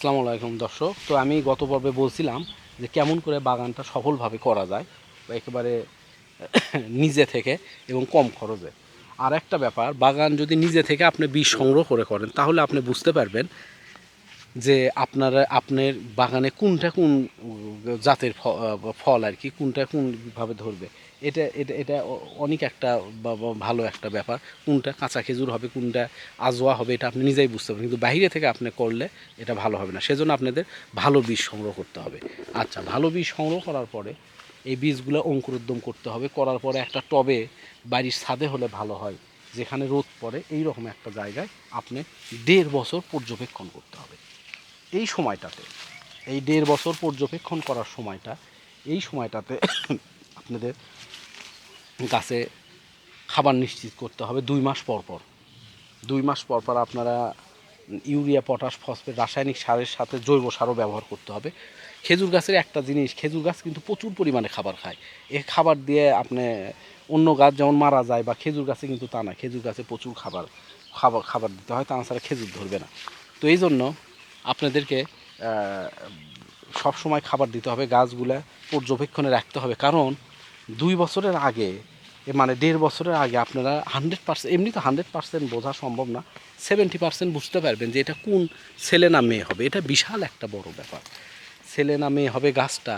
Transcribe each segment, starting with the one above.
আসসালামু আলাইকুম দর্শক। তো আমি গত পর্বে বলছিলাম যে কেমন করে বাগানটা সফলভাবে করা যায় বা একেবারে নিজে থেকে এবং কম খরচে। আর একটা ব্যাপার, বাগান যদি নিজে থেকে আপনি বীজ সংগ্রহ করেন তাহলে আপনি বুঝতে পারবেন যে আপনার বাগানে কোনটা কোন জাতের ফল আর কি, কোনটা কোনভাবে ধরবে। এটা অনেক একটা ভালো একটা ব্যাপার। কোনটা কাঁচা খেজুর হবে, কোনটা আজোয়া হবে, এটা আপনি নিজেই বুঝতে পারবেন। কিন্তু বাইরে থেকে আপনি করলে এটা ভালো হবে না। সেজন্য আপনাদের ভালো বীজ সংগ্রহ করতে হবে। আচ্ছা, ভালো বীজ সংগ্রহ করার পরে এই বীজগুলো অঙ্কুরোদ্গম করতে হবে। করার পরে একটা টবে বাড়ির ছাদে হলে ভালো হয়, যেখানে রোদ পড়ে, এই রকম একটা জায়গায় আপনি 1.5 বছর পর্যবেক্ষণ করতে হবে। এই সময়টাতে, এই 1.5 বছর পর্যবেক্ষণ করার সময়টা, এই সময়টাতে আপনাদের গাছে খাবার নিশ্চিত করতে হবে 2 মাস পর পর। 2 মাস পর পর আপনারা ইউরিয়া, পটাশ, ফসফেট, রাসায়নিক সারের সাথে জৈব সারও ব্যবহার করতে হবে। খেজুর গাছের একটা জিনিস, খেজুর গাছ কিন্তু প্রচুর পরিমাণে খাবার খায়। এ খাবার দিয়ে আপনি অন্য গাছ যেমন মারা যায়, বা খেজুর গাছে কিন্তু তা না, খেজুর গাছে প্রচুর খাবার খাবার খাবার দিতে হয়, তাছাড়া খেজুর ধরবে না। তো এই জন্য আপনাদেরকে সব সময় খাবার দিতে হবে, গাছগুলা পর্যবেক্ষণে রাখতে হবে। কারণ 2 বছরের আগে, মানে 1.5 বছরের আগে আপনারা 100%, এমনি তো 100% বোঝা সম্ভব না, 70% বুঝতে পারবেন যে এটা কোন ছেলে না মেয়ে হবে। এটা বিশাল একটা বড় ব্যাপার, ছেলে না মেয়ে হবে গাছটা।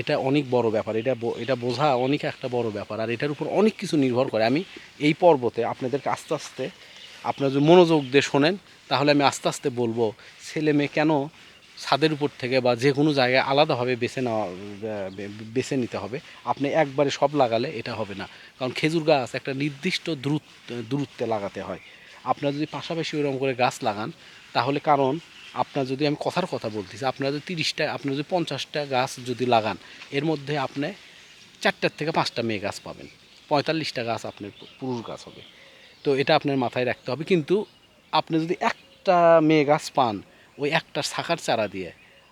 এটা অনেক বড় ব্যাপার, এটা বোঝা অনেক একটা বড় ব্যাপার। আর এটার উপর অনেক কিছু নির্ভর করে। আমি এই পর্বতে আপনাদেরকে আস্তে আস্তে, আপনারা যদি মনোযোগ দিয়ে শোনেন, তাহলে আমি আস্তে আস্তে বলবো ছেলে মেয়ে কেন ছাদের উপর থেকে বা যে কোনো জায়গায় আলাদাভাবে বেছে নিতে হবে। আপনি একবারে সব লাগালে এটা হবে না। কারণ খেজুর গাছ একটা নির্দিষ্ট দূরত্বে লাগাতে হয়। আপনারা যদি পাশাপাশি ওরকম করে গাছ লাগান, তাহলে, কারণ আপনার যদি, আমি কথার কথা বলতেছি, আপনারা যদি 30টা, আপনারা যদি 50টা গাছ যদি লাগান, এর মধ্যে আপনি 4টার থেকে 5টা মেয়ে গাছ পাবেন, 45টা গাছ আপনার পুরুষ গাছ হবে। তো এটা আপনার মাথায় রাখতে হবে। কিন্তু আপনি যদি একটা মেয়ে গাছ পান, ওই একটা শাখার চারা দিয়ে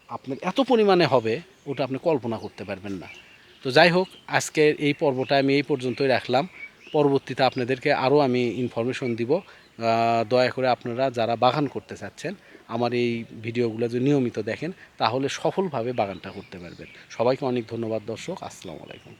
আপনার এত পরিমাণে হবে, ওটা আপনি কল্পনা করতে পারবেন না। তো যাই হোক, আজকের এই পর্বটা আমি এই পর্যন্তই রাখলাম। পরবর্তীতে আপনাদেরকে আরও আমি ইনফরমেশন দিব। দয়া করে আপনারা যারা বাগান করতে চাচ্ছেন, আমার এই ভিডিওগুলো যদি নিয়মিত দেখেন, তাহলে সফলভাবে বাগানটা করতে পারবেন। সবাইকে অনেক ধন্যবাদ দর্শক। আসসালামু আলাইকুম।